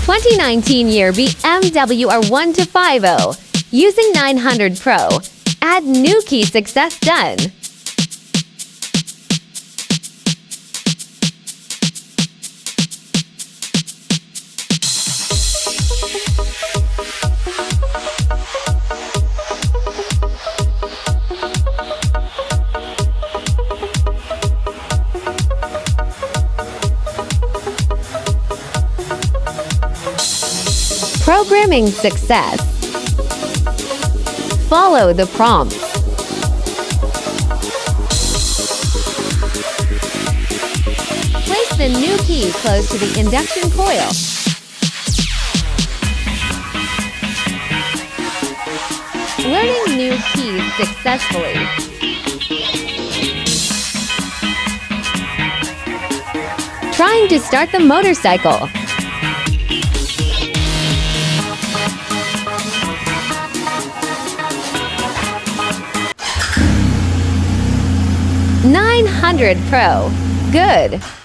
2019 year BMW R1250. Using 900 Pro. Add new key success done. Programming success. Follow the prompts. Place the new key close to the induction coil. Learning new keys successfully. Trying to start the motorcycle. $900 Pro. Good.